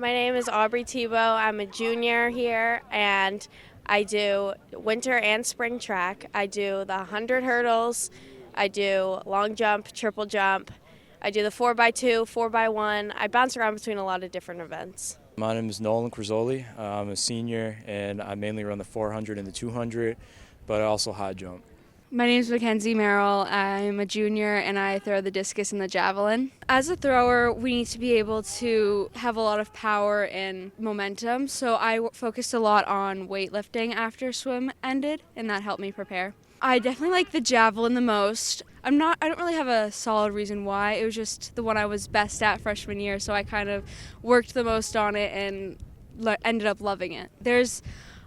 My name is Aubrey Tebow. I'm a junior here, and I do winter and spring track. I do the 100 hurdles, I do long jump, triple jump, I do the 4x2, 4x1. I bounce around between a lot of different events. My name is Nolan Crizzoli. I'm a senior, and I mainly run the 400 and the 200, but I also high jump. My name is Mackenzie Merrill. I'm a junior and I throw the discus and the javelin. As a thrower, we need to be able to have a lot of power and momentum, so I focused a lot on weightlifting after swim ended, and that helped me prepare. I definitely like the javelin the most. I don't really have a solid reason why. It was just the one I was best at freshman year, so I kind of worked the most on it and ended up loving it. There's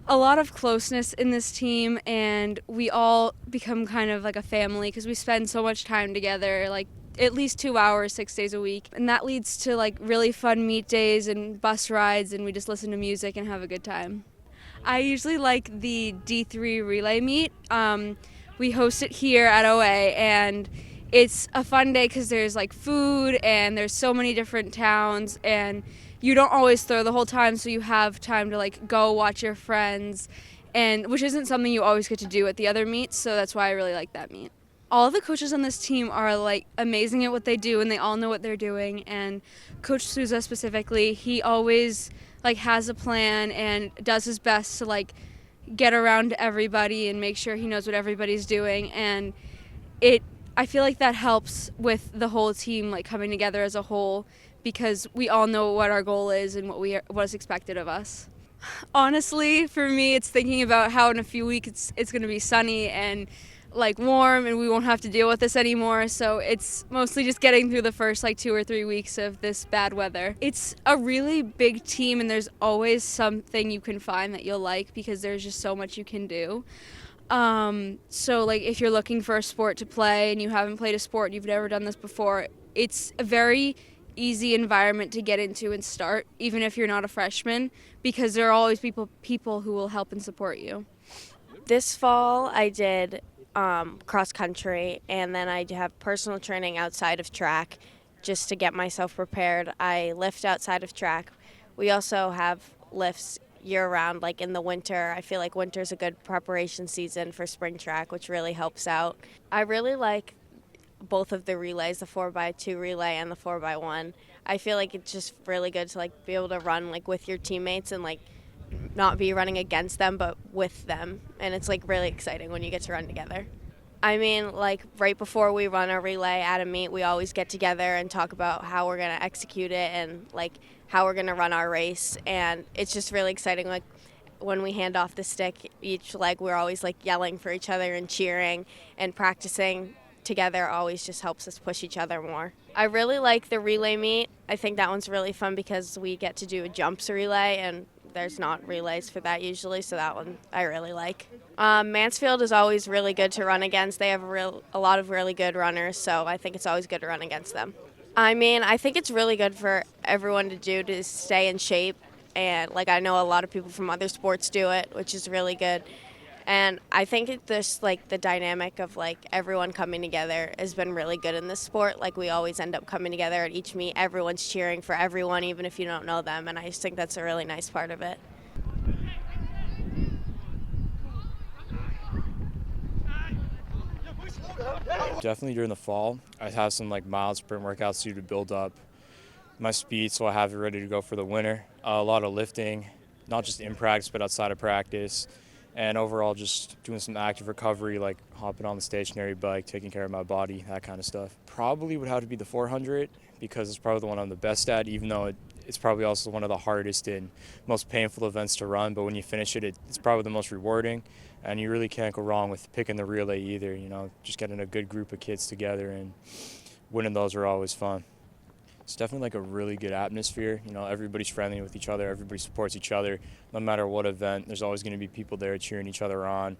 a lot of closeness in this team, and we all become kind of like a family because we spend so much time together, like at least 2 hours 6 days a week, and that leads to like really fun meet days and bus rides, and we just listen to music and have a good time. I usually like the D3 relay meet. We host it here at OA, and it's a fun day because there's like food and there's so many different towns, and you don't always throw the whole time, so you have time to like go watch your friends, and which isn't something you always get to do at the other meets, so that's why I really like that meet. All of the coaches on this team are like amazing at what they do, and they all know what they're doing. And Coach Souza specifically, he always like has a plan and does his best to like get around to everybody and make sure he knows what everybody's doing. And I feel like that helps with the whole team like coming together as a whole, because we all know what our goal is and what is expected of us. Honestly, for me, it's thinking about how in a few weeks it's going to be sunny and like warm, and we won't have to deal with this anymore. So it's mostly just getting through the first like 2 or 3 weeks of this bad weather. It's a really big team, and there's always something you can find that you'll like because there's just so much you can do. So like if you're looking for a sport to play and you haven't played a sport, you've never done this before, it's a very easy environment to get into and start, even if you're not a freshman, because there are always people who will help and support you. This fall, I did cross country, and then I have personal training outside of track just to get myself prepared. I lift outside of track. We also have lifts year round, like in the winter. I feel like winter's a good preparation season for spring track, which really helps out. I really like both of the relays, the 4x2 relay and the 4x1. I feel like it's just really good to like be able to run like with your teammates and like not be running against them but with them, and it's like really exciting when you get to run together. I mean, like right before we run a relay at a meet, we always get together and talk about how we're going to execute it and like how we're going to run our race, and it's just really exciting. Like when we hand off the stick each leg, we're always like yelling for each other and cheering, and practicing together always just helps us push each other more. I really like the relay meet. I think that one's really fun because we get to do a jumps relay, and there's not relays for that usually, so that one I really like. Mansfield is always really good to run against. They have a lot of really good runners, so I think it's always good to run against them. I mean, I think it's really good for everyone to do to stay in shape, and like I know a lot of people from other sports do it, which is really good. And I think this like the dynamic of like everyone coming together has been really good in this sport. Like we always end up coming together at each meet. Everyone's cheering for everyone, even if you don't know them. And I just think that's a really nice part of it. Definitely during the fall, I have some like mild sprint workouts to do to build up my speed so I have it ready to go for the winter. A lot of lifting, not just in practice but outside of practice. And overall just doing some active recovery, like hopping on the stationary bike, taking care of my body, that kind of stuff. Probably would have to be the 400 because it's probably the one I'm the best at, even though it's probably also one of the hardest and most painful events to run. But when you finish it, it's probably the most rewarding, and you really can't go wrong with picking the relay either. You know, just getting a good group of kids together and winning those are always fun. It's definitely like a really good atmosphere. You know, everybody's friendly with each other. Everybody supports each other. No matter what event, there's always going to be people there cheering each other on.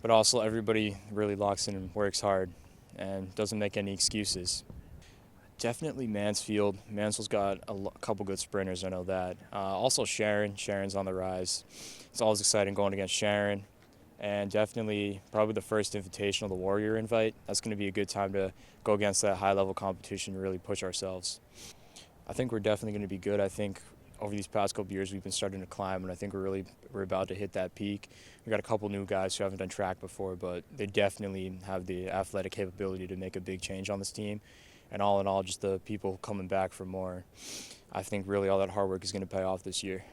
But also everybody really locks in and works hard and doesn't make any excuses. Definitely Mansfield. Mansfield's got a couple good sprinters, I know that. Also Sharon. Sharon's on the rise. It's always exciting going against Sharon. And definitely probably the first Invitational, the Warrior Invite. That's going to be a good time to go against that high-level competition and really push ourselves. I think we're definitely going to be good. I think over these past couple years, we've been starting to climb, and I think we're about to hit that peak. We got a couple new guys who haven't done track before, but they definitely have the athletic capability to make a big change on this team. And all in all, just the people coming back for more. I think really all that hard work is going to pay off this year.